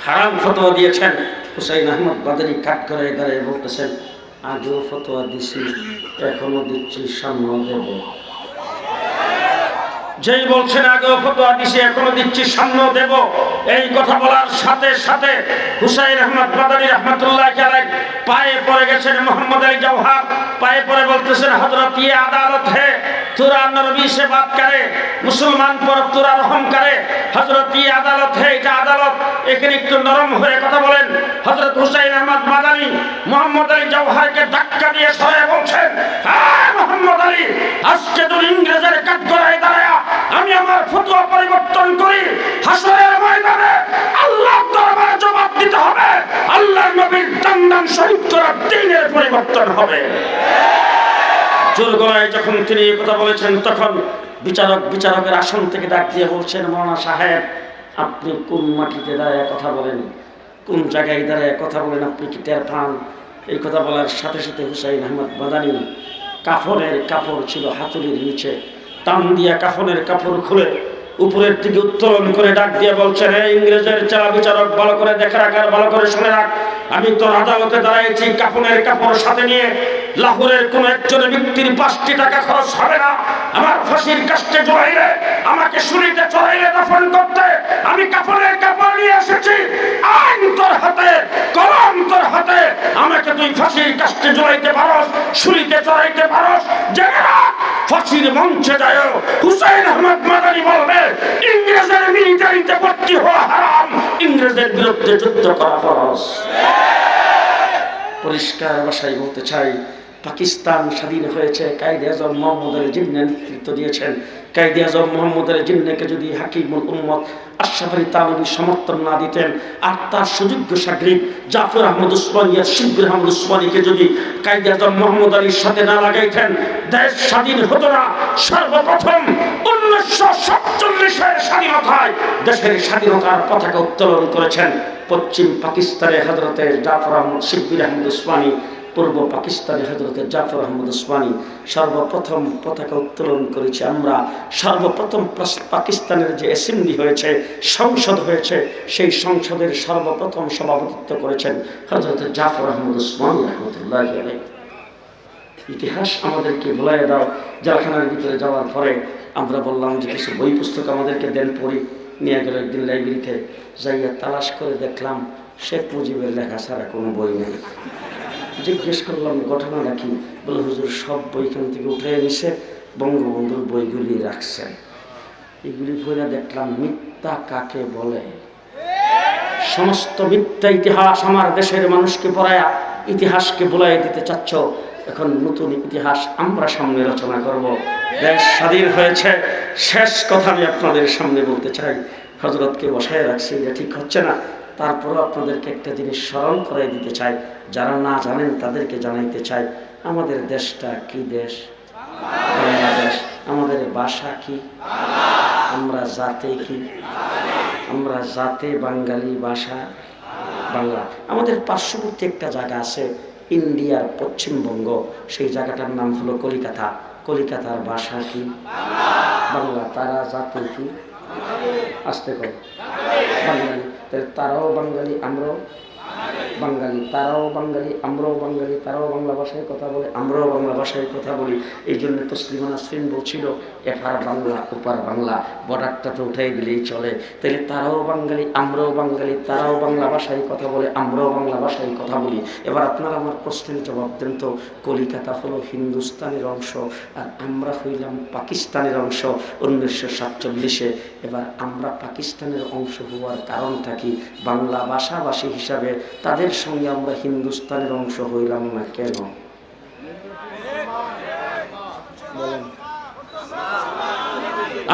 হারাম ফতোয়া দিয়েছেন। হুসাইন আহমদ বাদানী কাট করে দাঁড়িয়ে বলতেছেন, আগেও ফতোয়া দিছি, এখনো দিচ্ছি, সামনে দেব। যেই বলছেন আগেও ফতোয়া দিছি, এখনো দিচ্ছি, সামনেও দেব, এই কথা বলার সাথে সাথে হুসাইন আহমদ বাদানী রহমতুল্লাহ আলাইহি পায়ে পড়ে গেছেন। মোহাম্মদ আলী জওহার পায়ে পড়ে বলতেছেন, হযরত ये अदालत है तुरा नबी से बात करे, मुसलमान पर तुरा रहम करे। हजरत ये अदालत है, এটা আদালত, এখানে একটু নরম হয়ে কথা বলেন। হযরত হুসাইন আহমদ বাদানী মোহাম্মদ আলী জওহারকে ধাক্কা দিয়ে সরে বলছেন, হ্যাঁ মোহাম্মদ আলী, আজকে তুমি ইংরেজের কাঠগড়ায় দাঁড়ায়া আমি আমার ফতোয়া পরিবর্তন করি, হাসরের ময়দানে আল্লাহর দরবারে জবাব দিতে হবে, আল্লাহর নবীর দান শহীদ করা দ্বীনের পরিবর্তন হবে। জোর গলায় যখন তিনি এই কথা বলেছেন, তখন বিচারকের আসন থেকে ডাক দিয়ে বলছেন, মাওলানা সাহেব, আপনি কোন মাটিতে দাঁড়ায় কথা বলেন, কোন জায়গায় দাঁড়ায় কথা বলেন, আপনি কি টের পান? এই কথা বলার সাথে সাথে হুসাইন আহমদ বাদানী কাফনের কাপড় ছিল হাতুড়ির নিচে, টান দিয়া কাফনের কাপড় খুলে উপরের দিকে উত্তোলন করে ডাক দিয়ে বলছেন, হে ইংরেজের চালা বিচারক, ভালো করে দেখে রাখ আর ভালো করে শুনে রাখ, আমি তোর আদালতে দাঁড়াইছি কাফনের কাপড় সাথে নিয়ে। লাহোরের কোন একজন ব্যক্তির 5টি টাকা খরচ হবে না আমার ফাঁসির কাস্টে জড়াইলে, আমাকে শুলিতে চড়াইলে দাফন করতে। আমি কাফনের কাপড় নিয়ে এসেছি, আইন তোর হাতে, কলম তোর হাতে, আমাকে তুই ফাঁসির কাস্টে জড়াইতে পারস, শুলিতে চড়াইতে পারস। জেনে রাখ, ফাঁসির মঞ্চে যায় হুসাইন আহমদ বাদানী বলবে, ইংরেজের মিলিটারিতে ভর্তি হওয়া হারাম, ইংরেজের বিরুদ্ধে যুদ্ধ করা ফরজ। পরিষ্কার ভাষায় বলতে চাই, পাকিস্তান স্বাধীন হয়েছে, কায়েদে আজম মোহাম্মদ আলী জিন্না নেতৃত্ব দিয়েছেন। কায়েদে আজম মোহাম্মদ আলী জিন্নাকে যদি হাকিমুল উম্মত আশরাফ আলী থানভী সমর্থন না দিতেন, আর তার সুযোগ্য শাগরিদ জাফর আহমদ উসমানী আর শিববির আহমদ উসমানীকে যদি কায়েদে আজম মোহাম্মদ আলীর সাথে না লাগাইতেন, দেশ স্বাধীন হতো না। সর্বপ্রথম 1947-এর স্বাধীনতায় দেশের স্বাধীনতার পতাকা উত্তোলন করেছেন পশ্চিম পাকিস্তানে হযরতে জাফর আহমদ শিববির আহমদ উসমানী, পূর্ব পাকিস্তানে হযরতে জাফর আহমদ উসমানী। সর্বপ্রথম পতাকা উত্তোলন করেছি আমরা। সর্বপ্রথম পাকিস্তানের যে অ্যাসেম্বলি হয়েছে, সংসদ হয়েছে, সেই সংসদের সর্বপ্রথম সভাপতিত্ব করেছেন হযরতে জাফর আহমদ উসমানী রহমতুল্লাহি আলাইহি। ইতিহাস আমাদেরকে ভুলাইয়া দাও। জেলখানার ভিতরে যাওয়ার পরে আমরা বললাম যে কিছু বই পুস্তক আমাদেরকে দেন, পড়ি। নিয়ে গেল একদিন লাইব্রেরিতে, যাইয়া তালাশ করে দেখলাম শেখ মুজিবের লেখা ছাড়া কোনো বই নেই। জিজ্ঞেস করলাম ঘটনাটা কি? বলে, হুজুর সব বইখান থেকে উঠে নিছে, বঙ্গবন্ধুর বইগুলি রাখছেন। এগুলি পড়ে দেখলাম মিথ্যা কাকে বলে। সমস্ত মিথ্যা ইতিহাস আমার দেশের মানুষকে পড়ায়া ইতিহাসকে ভুলাই দিতে চাচ্ছ। এখন নতুন ইতিহাস আমরা সামনে রচনা করব। দেশ স্বাধীন হয়েছে। শেষ কথা আমি আপনাদের সামনে বলতে চাই, হযরতকে বসায় রাখছি, এটা ঠিক হচ্ছে না। তারপরও আপনাদেরকে একটা জিনিস স্মরণ করাই দিতে চাই, যারা না জানেন তাদেরকে জানাইতে চাই, আমাদের দেশটা কি দেশ? বাংলাদেশ। আমাদের ভাষা কি? আমরা জাতে কি? আমরা জাতে বাঙালি, ভাষা বাংলা। আমাদের পার্শ্ববর্তী একটা জায়গা আছে ইন্ডিয়ার পশ্চিমবঙ্গ, সেই জায়গাটার নাম হলো কলিকাতা। কলিকাতার ভাষা কি? বাংলা। তারা জাতে কি? আসতে করে বাঙালি। তারাও বাঙালি, আমরাও বাঙালি। তারাও বাঙালি, আমরাও বাঙালি। তারাও বাংলা ভাষায় কথা বলে, আমরাও বাংলা ভাষায় কথা বলি। এই জন্য তসলিমা নাসরিন বলছিল, এপার বাংলা ওপার বাংলা, বর্ডারটা তো উঠে গেলেই চলে। তাহলে তারাও বাঙালি, আমরাও বাঙালি। তারাও বাংলা ভাষায় কথা বলে, আমরাও বাংলা ভাষায় কথা বলি। এবার আপনারা আমার প্রশ্নের জবাব দেন তো, কলিকাতা হলো হিন্দুস্তানের অংশ, আর আমরা হইলাম পাকিস্তানের অংশ 1947-এ। এবার আমরা পাকিস্তানের অংশ হওয়ার কারণটা কি? বাংলা ভাষাভাষী হিসাবে তাদের সঙ্গে আমরা হিন্দুস্তানের অংশ হইলাম না কেন?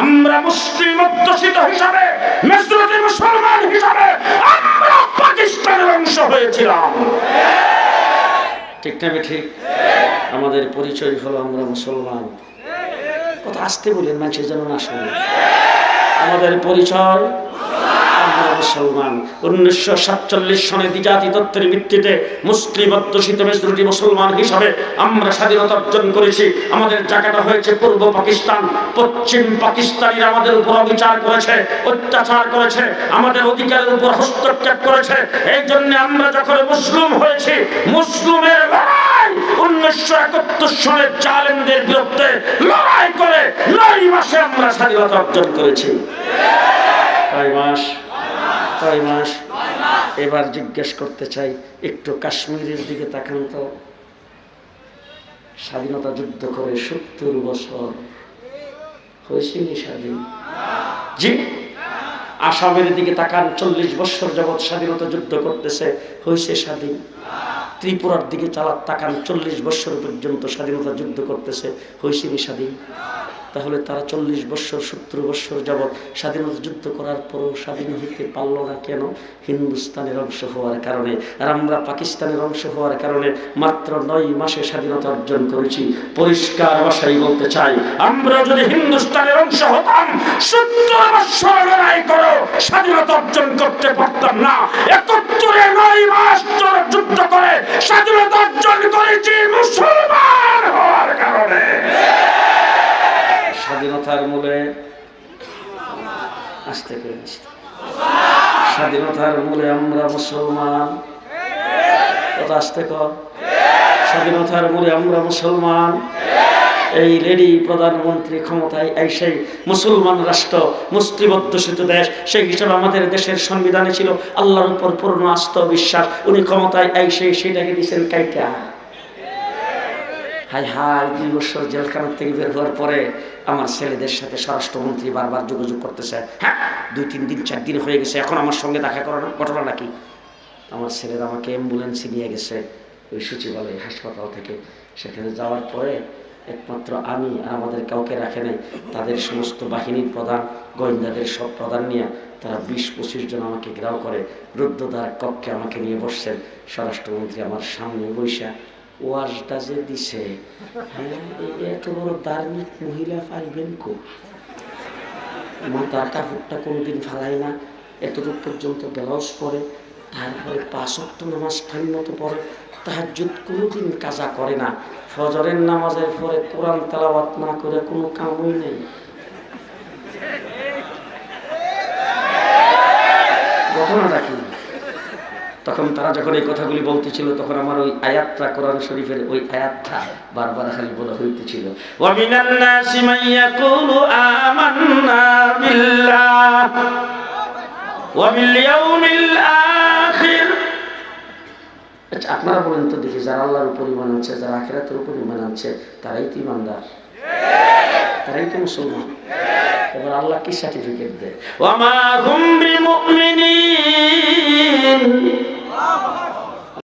আমরা মুসলিম অধ্যুষিত হিসাবে, মেজরিটি মুসলমান হিসাবে আমরা পাকিস্তানের অংশ হয়েছিলাম। ঠিক না ঠিক? আমাদের পরিচয় হলো আমরা মুসলমান। কথা আসতে বলেন, মানুষের যেন না শুনে। আমাদের পরিচয় আমরা মুসলমান। 1947 সনে দ্বিজাতি তত্ত্বের ভিত্তিতে মুসলিম অধ্যুষিত মেজরিটি মুসলমান হিসাবে আমরা স্বাধীনতা অর্জন করেছি। আমাদের জায়গাটা হয়েছে পূর্ব পাকিস্তান। পশ্চিম পাকিস্তানিরা আমাদের উপর অবিচার করেছে, অত্যাচার করেছে, আমাদের অধিকারের উপর হস্তক্ষেপ করেছে। এই জন্য আমরা যখন মুসলিম হয়েছি, মুসলিমের লড়াই 1971 সনে জালেমদের বিরুদ্ধে লড়াই করে 9 মাসে আমরা স্বাধীনতা অর্জন করেছি। কয় মাস? কয় মাস? এবার জিজ্ঞেস করতে চাই, একটু কাশ্মীরের দিকে তাকান তো। স্বাধীনতা যুদ্ধ করে 70 বছর হয়েছে স্বাধীন? জি। আসামের দিকে তাকান, 40 বছর যাবৎ স্বাধীনতা যুদ্ধ করতেছে, হয়েছে স্বাধীন? ত্রিপুরার দিকে তাকান, 40 বছর পর্যন্ত স্বাধীনতা যুদ্ধ করতেছে, হয়েছে স্বাধীন? তাহলে তারা 40 বছর 70 বছর যাবৎ স্বাধীনতা যুদ্ধ করার পরও স্বাধীন হতে পারলো না কেন? হিন্দুস্তানের অংশ হওয়ার কারণে। আর আমরা পাকিস্তানের অংশ হওয়ার কারণে মাত্র 9 মাসে স্বাধীনতা অর্জন করেছি। পরিষ্কার ভাষায় বলতে চাই, আমরা যদি হিন্দুস্তানের অংশ হতাম 70 বছর লড়াই করে স্বাধীনতা অর্জন করতে পারতাম না। 71-এ 9 মাস যুদ্ধ করে স্বাধীনতা অর্জন করেছি মুসলমান হওয়ার কারণে। স্বাধীনতার মূলে আসতে পেরেছি। স্বাধীনতার মূলে আমরা মুসলমান। কথা আসতে কর। স্বাধীনতার মূলে আমরা মুসলমান। এই লেডি প্রধানমন্ত্রী ক্ষমতায় এসে মুসলমান রাষ্ট্র, মুসলিম অধ্যুষিত দেশ, সেই হিসাবে আমাদের দেশের সংবিধানে ছিল আল্লাহর উপর পূর্ণ আস্থা বিশ্বাস। উনি ক্ষমতায় এসে সেটাকে দিচ্ছেন কাইটা। হাই হাই, 2 বছর জেলখানা থেকে বের হওয়ার পরে আমার ছেলেদের সাথে স্বরাষ্ট্রমন্ত্রী বারবার যোগাযোগ করতেছে। হ্যাঁ, 2-3 দিন 4 দিন হয়ে গেছে, এখন আমার সঙ্গে দেখা করো না। ঘটনা নাকি? আমার ছেলেরা আমাকে অ্যাম্বুলেন্সে নিয়ে গেছে ওই সচিবালয় হাসপাতাল থেকে। সেখানে যাওয়ার পরে একমাত্র আমি আর আমাদের কাউকে রাখে নাই, তাদের সমস্ত বাহিনীর প্রধান, গোয়েন্দাদের সব প্রধান নিয়ে তারা 20-25 জন আমাকে ঘেরাও করে রুদ্ধদ্বার কক্ষে আমাকে নিয়ে বসছেন। স্বরাষ্ট্রমন্ত্রী আমার সামনে বৈশা ওয়াজটা যে দিছে, হ্যাঁ, এত বড় ধার্মিক মহিলা পাইবেন কো? মাথার কাপড়টা কোনোদিন ফালায় না, এতটুকু পর্যন্ত ব্লাউজ পরে, তারপরে 5 ওয়াক্ত নামাজ টাইম মতো পড়ে, তাহাজ্জুদ কোনোদিন কাজা করে না, ফজরের নামাজের পরে কোরআন তেলাওয়াত না করে কোনো কামই নেই। ঘটনাটা কি? তখন তারা যখন এই কথাগুলি বলতেছিল, তখন আমার ওই আয়াতটা, কোরআন শরীফের ওই আয়াতটা বারবার খালি বলা হইতেছিল, ওয়া মিনান নাসি মান ইয়াকুলু আমান্না বিল্লাহ ওয়া বিল ইয়াউমিল আখির। আচ্ছা, আপনারা বলেন তো দেখি, যারা আল্লাহর উপর ঈমান আনছে, যারা আখিরাতের উপর ঈমান আনছে, তারাই তো ঈমানদার, তারাই তো মুসলমান। এবার আল্লাহ কি সার্টিফিকেট দেয়? ওয়া মা হুম বিমুমিনিন